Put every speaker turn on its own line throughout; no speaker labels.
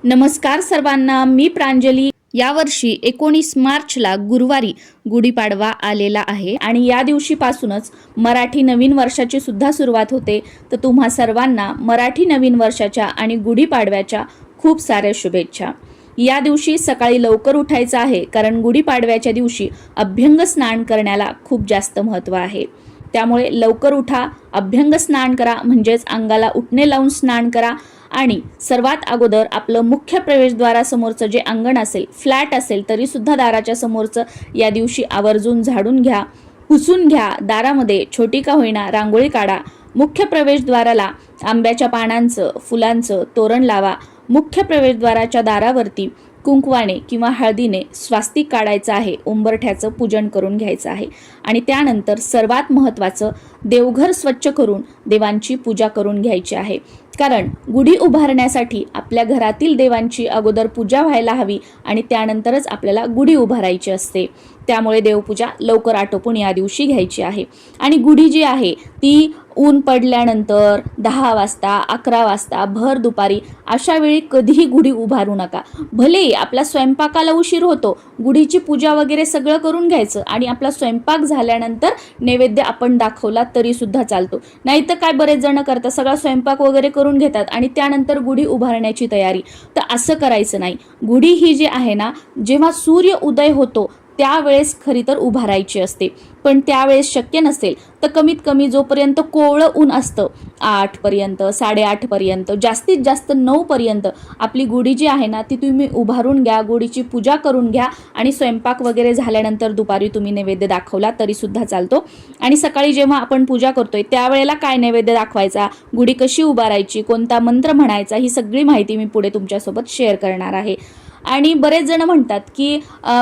नमस्कार सर्वांना, मी प्रांजली। यावर्षी 19 मार्चला गुरुवारी गुढीपाडवा आलेला आहे आणि या दिवशीपासूनच मराठी नवीन वर्षाची सुद्धा सुरुवात होते। तर तुम्हा सर्वांना मराठी नवीन वर्षाच्या आणि गुढीपाडव्याच्या खूप साऱ्या शुभेच्छा। या दिवशी सकाळी लवकर उठायचं आहे, कारण गुढीपाडव्याच्या दिवशी अभ्यंग स्नान करण्याला खूप जास्त महत्त्व आहे। त्यामुळे लवकर उठा, अभ्यंग स्नान करा, म्हणजेच अंगाला उटणे लावून स्नान करा आणि सर्वात अगोदर आपलं मुख्य प्रवेशद्वारासमोरचं जे अंगण असेल, फ्लॅट असेल तरी सुद्धा दाराच्या समोरचं या दिवशी आवर्जून झाडून घ्या, पुसून घ्या। दारामध्ये छोटी का होईना रांगोळी काढा। मुख्य प्रवेशद्वाराला आंब्याच्या पानांचं, फुलांचं तोरण लावा। मुख्य प्रवेशद्वाराच्या दारावरती कुंकवाने किंवा हळदीने स्वास्तिक काढायचं आहे, उंबरठ्याचं पूजन करून घ्यायचं आहे आणि त्यानंतर सर्वात महत्त्वाचं देवघर स्वच्छ करून देवांची पूजा करून घ्यायची आहे। कारण गुढी उभारण्यासाठी आपल्या घरातील देवांची अगोदर पूजा व्हायला हवी आणि त्यानंतरच आपल्याला गुढी उभारायची असते। त्यामुळे देवपूजा लवकर आटोपून या दिवशी घ्यायची आहे। आणि गुढी जी आहे ती ऊन पडल्यानंतर 10 वाजता, 11 वाजता, भर दुपारी अशा वेळी कधीही गुढी उभारू नका। भले आपला स्वयंपाकाला उशीर होतो, गुढीची पूजा वगैरे सगळं करून घ्यायचं आणि आपला स्वयंपाक झाल्यानंतर नैवेद्य आपण दाखवला तरी सुद्धा चालतो। नाही तर काय बरेच जण करतात, सगळा स्वयंपाक वगैरे करून घेतात आणि त्यानंतर गुढी उभारण्याची तयारी। तर असं करायचं नाही। गुढी ही जी आहे ना, जेव्हा सूर्य उदय होतो त्यावेळेस खरी तर उभारायची असते, पण त्यावेळेस शक्य नसेल तर कमीत कमी जोपर्यंत कोवळं ऊन असतं 8 पर्यंत, 8:30 पर्यंत, जास्तीत जास्त 9 पर्यंत आपली गुढी जी आहे ना ती तुम्ही उभारून घ्या, गुढीची पूजा करून घ्या आणि स्वयंपाक वगैरे झाल्यानंतर दुपारी तुम्ही नैवेद्य दाखवला तरी सुद्धा चालतो। आणि सकाळी जेव्हा आपण पूजा करतोय त्यावेळेला काय नैवेद्य दाखवायचा, गुढी कशी उभारायची, कोणता मंत्र म्हणायचा, ही सगळी माहिती मी पुढे तुमच्यासोबत शेअर करणार आहे। आणि बरेच जण म्हणतात की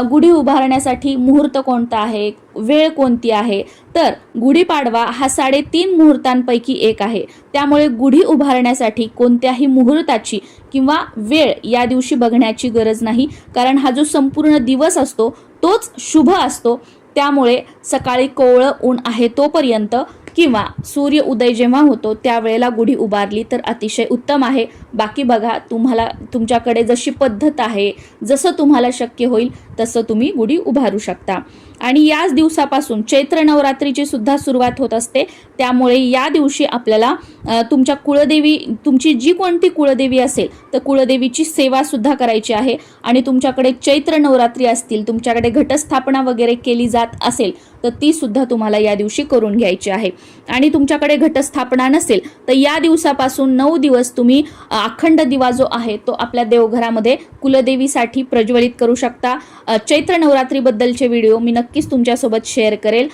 गुढी उभारण्यासाठी मुहूर्त कोणता आहे, वेळ कोणती आहे, तर गुढीपाडवा हा 3.5 मुहूर्तांपैकी एक आहे। त्यामुळे गुढी उभारण्यासाठी कोणत्याही मुहूर्ताची किंवा वेळ या दिवशी बघण्याची गरज नाही, कारण हा जो संपूर्ण दिवस असतो तोच शुभ असतो। त्यामुळे सकाळी कोवळं ऊन आहे तोपर्यंत किंवा सूर्य उदय जेव्हा होतो त्यावेळेला गुढी उभारली तर अतिशय उत्तम आहे। बाकी बघा, तुम्हाला तुमच्याकडे जशी पद्धत आहे, जसं तुम्हाला शक्य होईल तसं तुम्ही गुढी उभारू शकता। आणि याच दिवसापासून चैत्र नवरात्रीची सुद्धा सुरुवात होत असते। त्यामुळे या दिवशी आपल्याला तुमच्या कुळदेवी, तुमची जी कोणती कुळदेवी असेल तर कुळदेवीची सेवा सुद्धा करायची आहे। आणि तुमच्याकडे चैत्र नवरात्री असतील, तुमच्याकडे घटस्थापना वगैरे केली जात असेल तर ती सुद्धा तुम्हाला या दिवशी करून घ्यायची आहे। आणि तुमच्याकडे घटस्थापना नसेल तर या दिवसापासून 9 दिवस तुम्ही अखंड दिवा जो आहे तो आपल्या देवघरामध्ये कुलदेवीसाठी प्रज्वलित करू शकता। चैत्र नवरात्रीबद्दलचे व्हिडिओ मी नक्कीच तुमच्यासोबत शेअर करेल।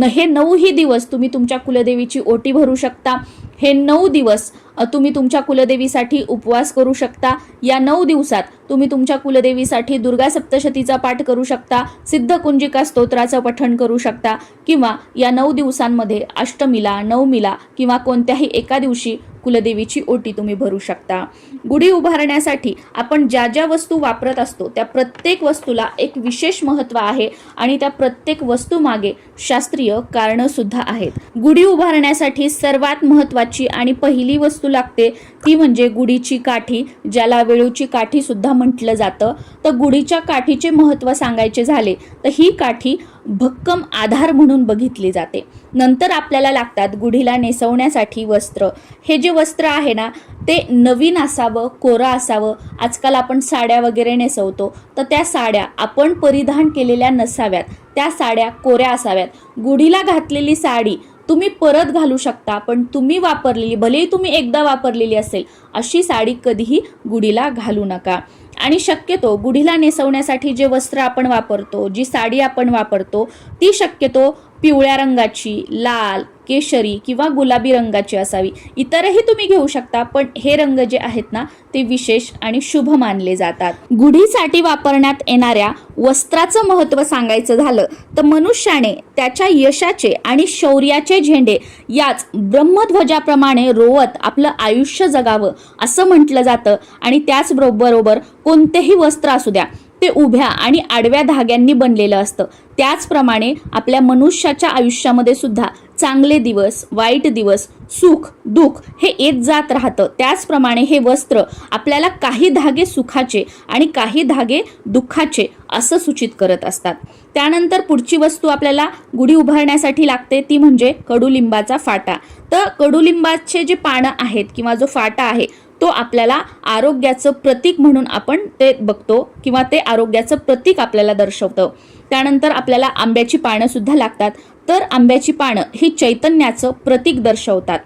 हे 9ही दिवस तुम्ही तुमच्या कुलदेवीची ओटी भरू शकता। हे 9 दिवस तुम्ही तुमच्या कुलदेवीसाठी उपवास करू शकता। या 9 दिवसात तुम्ही तुमच्या कुलदेवीसाठी दुर्गा सप्तशतीचा पाठ करू शकता, सिद्धकुंजिका स्तोत्राचं पठण करू शकता किंवा या 9 दिवसांमध्ये अष्टमीला, नवमीला किंवा कोणत्याही एका दिवशी कुलदेवीची ओटी तुम्ही भरू शकता। गुढी उभारण्यासाठी आपण ज्या ज्या वस्तू वापरत असतो त्या प्रत्येक वस्तूला एक विशेष महत्त्व आहे आणि त्या प्रत्येक वस्तू मागे शास्त्रीय कारणं सुद्धा आहेत। गुढी उभारण्यासाठी सर्वात महत्त्वाची आणि पहिली वस्तू लागते ती म्हणजे गुढीची काठी, ज्याला वेळूची काठी सुद्धा म्हटलं जातं। तर गुढीच्या काठीचे महत्त्व सांगायचे झाले तर ही काठी भक्कम आधार म्हणून बघितली जाते। नंतर आपल्याला लागतात गुढीला नेसवण्यासाठी वस्त्र। हे जे वस्त्र आहे ना ते नवीन असावं, कोरं असावं। आजकाल आपण साड्या वगैरे नेसवतो तर त्या साड्या आपण परिधान केलेल्या नसाव्यात, त्या साड्या कोऱ्या असाव्यात। गुढीला घातलेली साडी तुम्ही परत घालू शकता, पण तुम्ही वापरलेली, भलेही तुम्ही एकदा वापरलेली असेल, अशी साडी कधीही गुढीला घालू नका। आणि शक्यतो गुढीला नेसवण्यासाठी जे वस्त्र आपण वापरतो, जी साडी आपण वापरतो ती शक्यतो पिवळ्या रंगाची, लाल, केशरी किंवा गुलाबी रंगाची असावी। इतरही तुम्ही घेऊ शकता, पण हे रंग जे आहेत ना ते विशेष आणि शुभ मानले जातात। गुढीसाठी वापरण्यात येणाऱ्या वस्त्राचं महत्त्व सांगायचं झालं तर मनुष्याने त्याच्या यशाचे आणि शौर्याचे झेंडे याच ब्रह्मध्वजाप्रमाणे रोवत आपलं आयुष्य जगावं असं म्हटलं जातं। आणि त्याचबरोबर कोणतेही वस्त्र असू द्या ते उभ्या आणि आडव्या धाग्यांनी बनलेलं असतं। त्याचप्रमाणे आपल्या मनुष्याच्या आयुष्यामध्ये सुद्धा चांगले दिवस, वाईट दिवस, सुख दुःख हे येत जात राहतं. त्याचप्रमाणे हे वस्त्र आपल्याला काही धागे सुखाचे आणि काही धागे दुःखाचे असं सूचित करत असतात. त्यानंतर पुढची वस्तू आपल्याला गुढी उभारण्यासाठी लागते ती म्हणजे कडुलिंबाचा फाटा. तर कडुलिंबाचे जे पानं आहेत किंवा जो फाटा आहे तो आपल्याला आरोग्याचं प्रतीक म्हणून आपण ते बघतो किंवा ते आरोग्याचं प्रतीक आपल्याला दर्शवतं. त्यानंतर आपल्याला आंब्याची पानं सुद्धा लागतात. तर आंब्याची पानं ही चैतन्याचं प्रतीक दर्शवतात.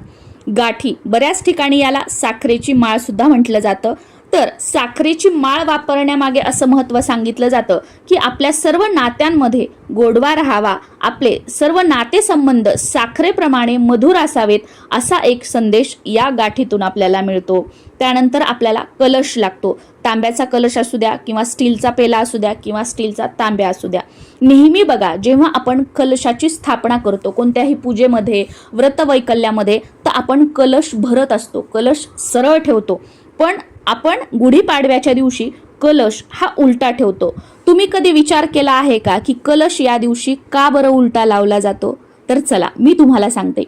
गाठी, बऱ्याच ठिकाणी याला साखरेची माळ सुद्धा म्हटलं जातं. तर साखरेची माळ वापरण्यामागे असं महत्त्व सांगितलं जातं की आपल्या सर्व नात्यांमध्ये गोडवा राहावा, आपले सर्व नातेसंबंध साखरेप्रमाणे मधुर असावेत असा एक संदेश या गाठीतून आपल्याला मिळतो. त्यानंतर आपल्याला कलश लागतो. तांब्याचा कलश असू द्या किंवा स्टीलचा पेला असू द्या किंवा स्टीलचा तांब्या असू द्या. नेहमी बघा, जेव्हा आपण कलशाची स्थापना करतो कोणत्याही पूजेमध्ये, व्रतवैकल्यामध्ये, तर आपण कलश भरत असतो, कलश सरळ ठेवतो. पण आपण गुढीपाडव्याच्या दिवशी कलश हा उलटा ठेवतो. तुम्ही कधी विचार केला आहे का की कलश या दिवशी का बरं उलटा लावला जातो? तर चला मी तुम्हाला सांगते.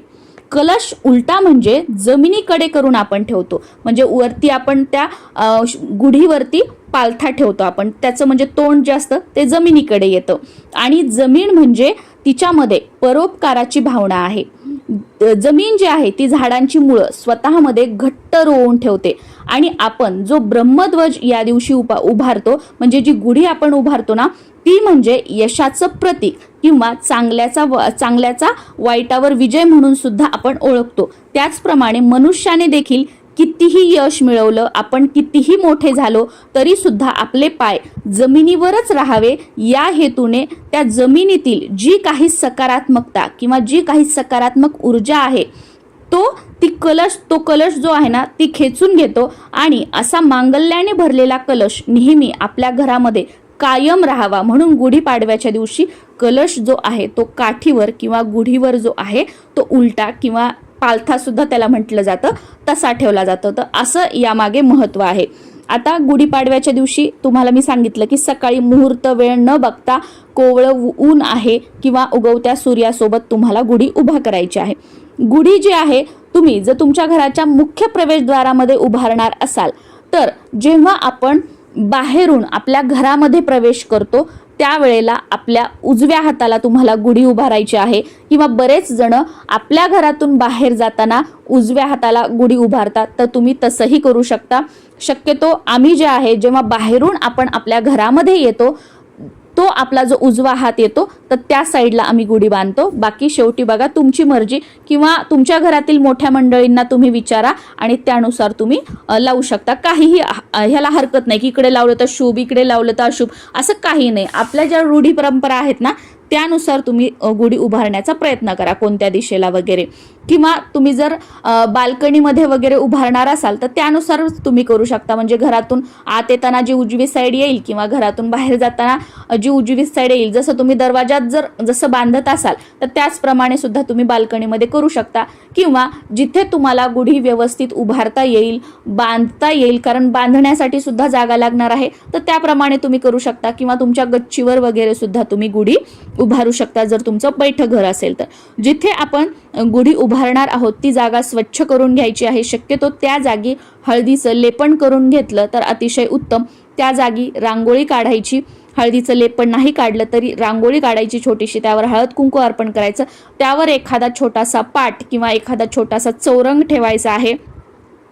कलश उलटा म्हणजे जमिनीकडे करून आपण ठेवतो. म्हणजे वरती आपण त्या गुढीवरती पालथा ठेवतो आपण, त्याचं म्हणजे तोंड जे असतं ते जमिनीकडे येतं. आणि जमीन म्हणजे तिच्यामध्ये परोपकाराची भावना आहे. जमीन जी आहे ती झाडांची मुळं स्वतःमध्ये घट्ट रोवून ठेवते. आणि आपण जो ब्रह्मध्वज या दिवशी उभारतो, म्हणजे जी गुढी आपण उभारतो ना, ती म्हणजे यशाचं प्रतीक किंवा चांगल्याचा वाईटावर विजय म्हणून सुद्धा आपण ओळखतो. त्याचप्रमाणे मनुष्याने देखील कितीही यश मिळवलं, आपण कितीही मोठे झालो तरी सुद्धा आपले पाय जमिनीवरच राहावे या हेतूने त्या जमिनीतील जी काही सकारात्मकता किंवा जी काही सकारात्मक ऊर्जा आहे तो कलश जो आहे ना ती खेचून घेतो. आणि असा मांगल्याने भरलेला कलश नेहमी आपल्या घरामध्ये कायम राहावा म्हणून गुढीपाडव्याच्या दिवशी कलश जो आहे तो काठीवर किंवा गुढीवर जो आहे तो उलटा किंवा पालथा सुद्धा त्याला म्हटलं जातं, तसा ठेवला जातो. तर असं यामागे महत्त्व आहे. आता गुढीपाडव्याच्या दिवशी तुम्हाला मी सांगितलं की सकाळी मुहूर्त वेळ न बघता कोवळं ऊन आहे किंवा उगवत्या सूर्यासोबत तुम्हाला गुढी उभा करायची आहे. गुढी जी आहे तुम्ही जर तुमच्या घराच्या मुख्य प्रवेशद्वारामध्ये उभारणार असाल तर जेव्हा आपण बाहेरून आपल्या घरामध्ये प्रवेश करतो त्यावेळेला आपल्या उजव्या हाताला तुम्हाला गुढी उभारायची आहे. किंवा बरेच जण आपल्या घरातून बाहेर जाताना उजव्या हाताला गुढी उभारतात, तर तुम्ही तसंही करू शकता. शक्यतो आम्ही जे आहे जेव्हा बाहेरून आपण आपल्या घरामध्ये येतो तो आपला जो उजवा हात येतो तर त्या साईडला आम्ही गुढी बांधतो. बाकी शेवटी बघा तुमची मर्जी किंवा तुमच्या घरातील मोठ्या मंडळींना तुम्ही विचारा आणि त्यानुसार तुम्ही लावू शकता. काहीही ह्याला हरकत नाही की इकडे लावलं तर शुभ, इकडे लावलं तर अशुभ, असं काही नाही. आपल्या ज्या रूढी परंपरा आहेत ना त्यानुसार तुम्ही गुढी उभारण्याचा प्रयत्न करा कोणत्या दिशेला वगैरे. किंवा तुम्ही जर बाल्कनीमध्ये वगैरे उभारणार असाल तर त्यानुसार तुम्ही करू शकता. म्हणजे घरातून आत येताना जी उजवी साईड येईल किंवा घरातून बाहेर जाताना जी उजवी साईड येईल, जसं तुम्ही दरवाजात जसं बांधत असाल तर त्याचप्रमाणे सुद्धा तुम्ही बाल्कनीमध्ये करू शकता. किंवा जिथे तुम्हाला गुढी व्यवस्थित उभारता येईल, बांधता येईल, कारण बांधण्यासाठी सुद्धा जागा लागणार आहे, तर त्याप्रमाणे तुम्ही करू शकता. किंवा तुमच्या गच्चीवर वगैरे सुद्धा तुम्ही गुढी उभारू शकता जर तुमचं बैठं घर असेल तर. जिथे आपण गुढी उभारणार आहोत ती जागा स्वच्छ करून घ्यायची आहे. शक्यतो त्या जागी हळदीचं लेपन करून घेतलं तर अतिशय उत्तम. त्या जागी रांगोळी काढायची. हळदीचं लेपन नाही काढलं तरी रांगोळी काढायची छोटीशी, त्यावर हळद कुंकू अर्पण करायचं. त्यावर एखादा छोटासा पाट किंवा एखादा छोटासा चौरंग ठेवायचा आहे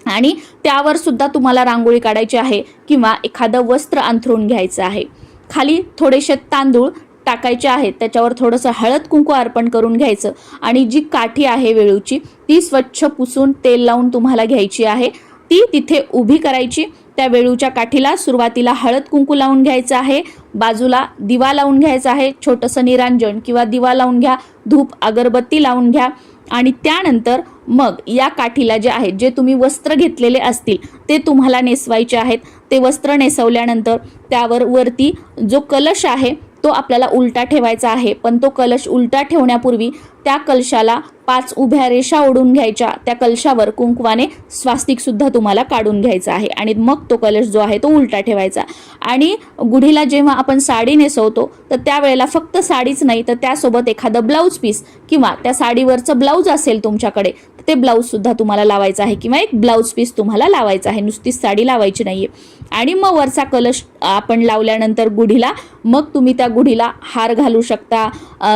आणि त्यावर सुद्धा तुम्हाला रांगोळी काढायची आहे. किंवा एखादं वस्त्र अंथरून घ्यायचं आहे. खाली थोडेसे तांदूळ टाकायचे आहेत, त्याच्यावर थोडंसं हळद कुंकू अर्पण करून घ्यायचं आणि जी काठी आहे वेळूची ती स्वच्छ पुसून तेल लावून तुम्हाला घ्यायची आहे. ती तिथे उभी करायची. त्या वेळूच्या काठीला सुरुवातीला हळद कुंकू लावून घ्यायचं आहे, बाजूला दिवा लावून घ्यायचा आहे, छोटंसं निरांजन किंवा दिवा लावून घ्या, धूप अगरबत्ती लावून घ्या. आणि त्यानंतर मग या काठीला जे आहे जे तुम्ही वस्त्र घेतलेले असतील ते तुम्हाला नेसवायचे आहेत. ते वस्त्र नेसवल्यानंतर त्यावर वरती जो कलश आहे तो आपल्याला उलटा ठेवायचा आहे. पण तो कलश उलटा ठेवण्यापूर्वी त्या कलशाला 5 उभ्या रेषा ओढून घ्यायच्या. त्या कलशावर कुंकवाने स्वास्तिक सुद्धा तुम्हाला काढून घ्यायचं आहे आणि मग तो कलश जो आहे तो उलटा ठेवायचा. आणि गुढीला जेव्हा आपण साडी नेसवतो तर त्यावेळेला फक्त साडीच नाही तर त्यासोबत एखादं ब्लाऊज पीस किंवा त्या साडीवरचं ब्लाऊज असेल तुमच्याकडे ते ब्लाऊज सुद्धा तुम्हाला लावायचं आहे किंवा एक ब्लाऊज पीस तुम्हाला लावायचं आहे, नुसतीच साडी लावायची नाहीये. आणि मग वरचा कलश आपण लावल्यानंतर गुढीला मग तुम्ही त्या गुढीला हार घालू शकता.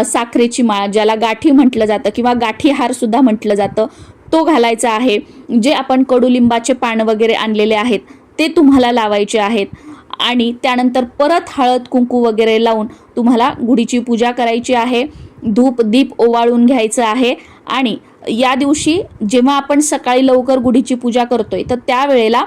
साखरेची माळ ज्याला गाठी म्हटलं जातं किंवा गाठी हार सुद्धा म्हटलं जातं तो घालायचा आहे. जे आपण कडुलिंबाचे पान वगैरे आणलेले आहेत ते तुम्हाला लावायचे आहेत. आणि त्यानंतर परत हळद कुंकू वगैरे लावून तुम्हाला गुढीची पूजा करायची आहे. धूप दीप ओवाळून घ्यायचं आहे. आणि या दिवशी जेव्हा आपण सकाळी लवकर गुढीची पूजा करतोय तर त्यावेळेला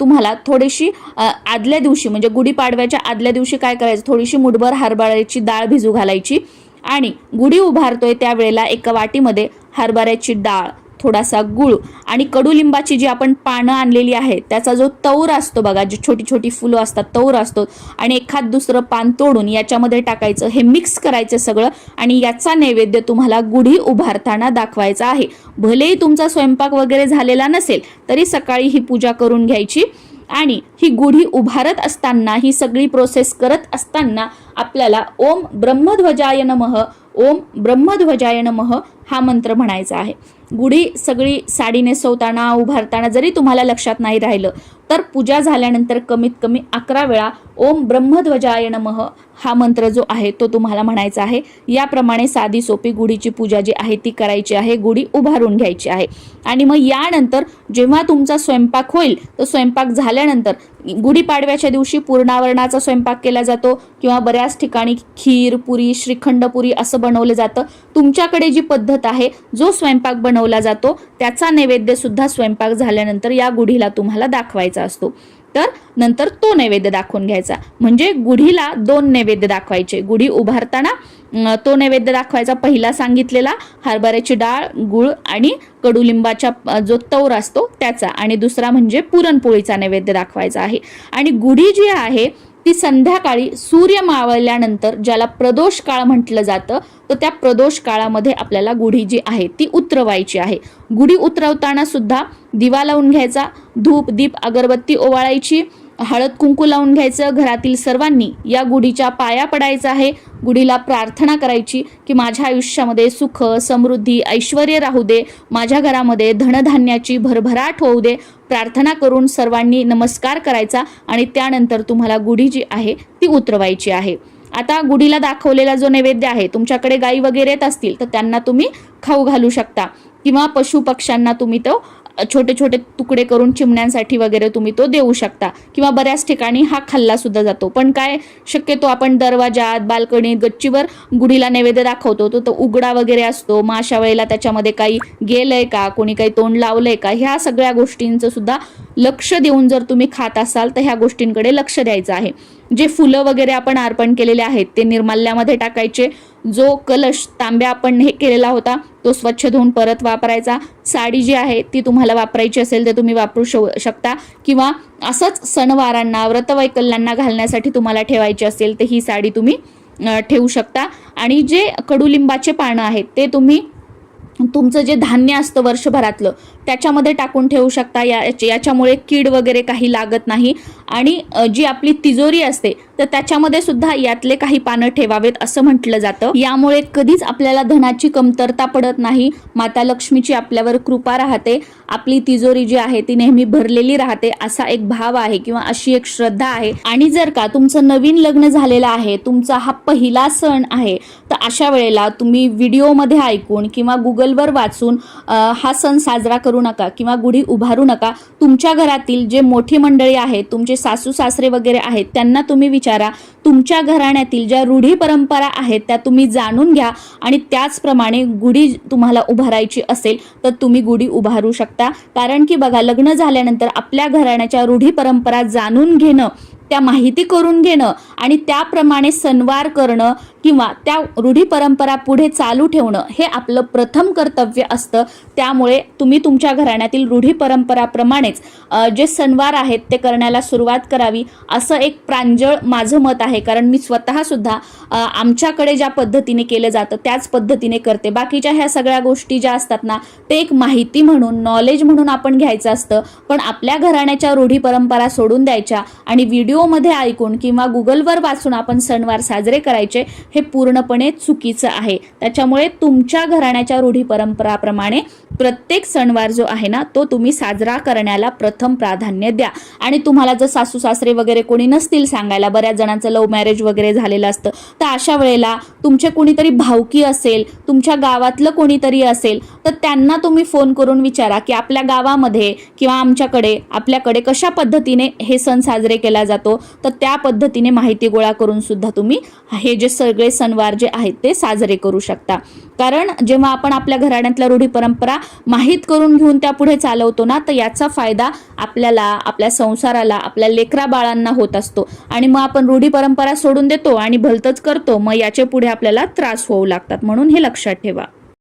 तुम्हाला थोडीशी आदल्या दिवशी म्हणजे गुढीपाडव्याच्या आदल्या दिवशी काय करायचं, थोडीशी मुठभर हरभऱ्याची डाळ भिजू घालायची. आणि गुढी उभारतोय त्यावेळेला एका वाटीमध्ये हरभऱ्याची डाळ, थोडासा गुळ आणि कडुलिंबाची जी आपण पानं आणलेली आहेत त्याचा जो तौर असतो बघा, जी छोटी छोटी फुलं असतात तौर असतो आणि एखाद दुसरं पान तोडून याच्यामध्ये टाकायचं. हे मिक्स करायचं सगळं आणि याचा नैवेद्य तुम्हाला गुढी उभारताना दाखवायचा आहे. भलेही तुमचा स्वयंपाक वगैरे झालेला नसेल तरी सकाळी ही पूजा करून घ्यायची. आणि ही गुढी उभारत असताना ही सगळी प्रोसेस करत असताना आपल्याला ओम ब्रह्मध्वजाय नमः, ओम ब्रह्मध्वजाय नमः हा मंत्र म्हणायचा आहे. गुढी सगळी साडी नेसवताना उभारताना जरी तुम्हाला लक्षात नाही राहिलं तर पूजा झाल्यानंतर कमीत कमी 11 वेळा ओम ब्रह्मध्वजाय नमः हा मंत्र जो आहे तो तुम्हाला म्हणायचा आहे. याप्रमाणे साधी सोपी गुढीची पूजा जी आहे ती करायची आहे. गुढी उभारून घ्यायची आहे. आणि मग यानंतर जेव्हा तुमचा स्वयंपाक होईल तर स्वयंपाक झाल्यानंतर गुढीपाडव्याच्या दिवशी पूर्णावरणाचा स्वयंपाक केला जातो किंवा बऱ्याच ठिकाणी खीर पुरी श्रीखंड पुरी असं बनवलं जातं. तुमच्याकडे जी पद्धत आहे जो स्वयंपाक बनवला जातो त्याचा नैवेद्य सुद्धा स्वयंपाक झाल्यानंतर या गुढीला तुम्हाला दाखवायचा असतो. तर नंतर तो नैवेद्य दाखवून घ्यायचा. म्हणजे गुढीला 2 नैवेद्य दाखवायचे. गुढी उभारताना तो नैवेद्य दाखवायचा पहिला सांगितलेला हरभऱ्याची डाळ गुळ आणि कडुलिंबाचा जो तौर असतो त्याचा, आणि दुसरा म्हणजे पुरणपोळीचा नैवेद्य दाखवायचा आहे. आणि गुढी जी आहे ती संध्याकाळी सूर्य मावळल्यानंतर ज्याला प्रदोष काळ म्हटलं जातं तर त्या प्रदोष काळामध्ये आपल्याला गुढी जी आहे ती उतरवायची आहे. गुढी उतरवताना सुद्धा दिवा लावून घ्यायचा, धूप दीप अगरबत्ती ओवाळायची, हळद कुंकू लावून घ्यायचं. घरातील सर्वांनी या गुढीच्या पाया पडायचं आहे. गुढीला प्रार्थना करायची की माझ्या आयुष्यामध्ये सुख समृद्धी ऐश्वर्य राहू दे, माझ्या घरामध्ये धनधान्याची भरभराट होऊ दे. प्रार्थना करून सर्वांनी नमस्कार करायचा आणि त्यानंतर तुम्हाला गुढी जी आहे ती उतरवायची आहे. आता गुढीला दाखवलेला जो नैवेद्य आहे तुमच्याकडे गाई वगैरे येत असतील तर त्यांना तुम्ही खाऊ घालू शकता किंवा पशु पक्ष्यांना तुम्ही तो छोटे छोटे तुकडे करून चिमण्यांसाठी वगैरे तुम्ही तो देऊ शकता किंवा बऱ्याच ठिकाणी हा खाल्ला सुद्धा जातो. पण काय शक्यतो आपण दरवाजात बाल्कनीत गच्चीवर गुढीला नैवेद्य दाखवतो तो उघडा वगैरे असतो. मग अशा वेळेला त्याच्यामध्ये काही गेलंय का, कोणी काही तोंड लावलंय का, ह्या सगळ्या गोष्टींचं सुद्धा लक्ष देऊन जर तुम्ही खात असाल तर ह्या गोष्टींकडे लक्ष द्यायचं आहे. जे फुलं वगैरे आपण अर्पण केलेले आहेत ते निर्माल्यामध्ये टाकायचे. जो कलश तांब्या आपण हे केलेला होता तो स्वच्छ धुवून परत वापरायचा. साडी जी आहे ती तुम्हाला वापरायची असेल तर तुम्ही वापरू शकता किंवा असंच सणवारांना व्रतवैकल्यांना घालण्यासाठी तुम्हाला ठेवायची असेल तर ही साडी तुम्ही ठेवू शकता. आणि जे कडुलिंबाचे पानं आहेत ते तुम्ही तुमचं जे धान्य असतं वर्षभरातलं त्याच्यामध्ये टाकून ठेवू शकता. याच्यामुळे कीड वगैरे काही लागत नाही. आणि जी आपली तिजोरी असते तर त्याच्यामध्ये सुद्धा यातले काही पानं ठेवावेत असं म्हटलं जातं. यामुळे कधीच आपल्याला धनाची कमतरता पडत नाही. माता लक्ष्मीची आपल्यावर कृपा राहते. आपली तिजोरी जी आहे ती नेहमी भरलेली राहते असा एक भाव आहे किंवा अशी एक श्रद्धा आहे. आणि जर का तुमचं नवीन लग्न झालेलं आहे, तुमचा हा पहिला सण आहे, तर अशा वेळेला तुम्ही व्हिडिओमध्ये ऐकून किंवा गुगलवर वाचून हा सण साजरा करू नका किंवा गुढी उभारू नका. तुमच्या घरातील जे मोठी मंडळी आहेत, तुमचे सासू सासरे वगैरे आहेत, त्यांना तुम्ही विचारा. तुमच्या घराण्यातील ज्या रूढी परंपरा आहेत त्या तुम्ही जाणून घ्या आणि त्याचप्रमाणे गुढी तुम्हाला उभारायची असेल तर तुम्ही गुढी उभारू शकता. कारण की बघा, लग्न झाल्यानंतर आपल्या घराण्याच्या रूढी परंपरा जाणून घेणं, त्या माहिती करून घेणं आणि त्याप्रमाणे सणवार करणं किंवा त्या रूढी परंपरा पुढे चालू ठेवणं हे आपलं प्रथम कर्तव्य असतं. त्यामुळे तुम्ही तुमच्या घराण्यातील रूढी परंपराप्रमाणेच जे सणवार आहेत ते करण्याला सुरुवात करावी असं एक प्रांजळ माझं मत आहे. कारण मी स्वतः सुद्धा आमच्याकडे ज्या पद्धतीने केलं जातं त्याच पद्धतीने करते. बाकीच्या ह्या सगळ्या गोष्टी ज्या असतात ना ते एक माहिती म्हणून, नॉलेज म्हणून आपण घ्यायचं असतं. पण आपल्या घराण्याच्या रूढी परंपरा सोडून द्यायच्या आणि व्हिडिओमध्ये ऐकून किंवा गुगलवर वाचून आपण सणवार साजरे करायचे हे पूर्णपणे चुकीचं आहे. त्याच्यामुळे तुमच्या घराण्याच्या रूढी परंपराप्रमाणे प्रत्येक सणवार जो आहे ना तो तुम्ही साजरा करण्याला प्रथम प्राधान्य द्या. आणि तुम्हाला जर सासू सासरे वगैरे कोणी नसतील सांगायला, बऱ्याच जणांचं लव्ह मॅरेज वगैरे झालेलं असतं, तर अशा वेळेला तुमचे कोणीतरी भावकी असेल, तुमच्या गावातलं कोणीतरी असेल, तर त्यांना तुम्ही फोन करून विचारा की आपल्या गावामध्ये किंवा आपल्याकडे कशा पद्धतीने हे सण साजरे केला जातो. तर त्या पद्धतीने माहिती गोळा करून सुद्धा तुम्ही हे जे सगळे सणवार जे आहेत ते साजरे करू शकता. कारण जेव्हा आपण आपल्या घराण्यातल्या रूढी परंपरा माहीत करून घेऊन त्या पुढे चालवतो ना तर याचा फायदा आपल्याला, आपल्या संसाराला, आपल्या लेकरा बाळांना होत असतो. आणि मग आपण रूढी परंपरा सोडून देतो आणि भलतंच करतो, मग याचे पुढे आपल्याला त्रास होऊ लागतात. म्हणून हे लक्षात ठेवा.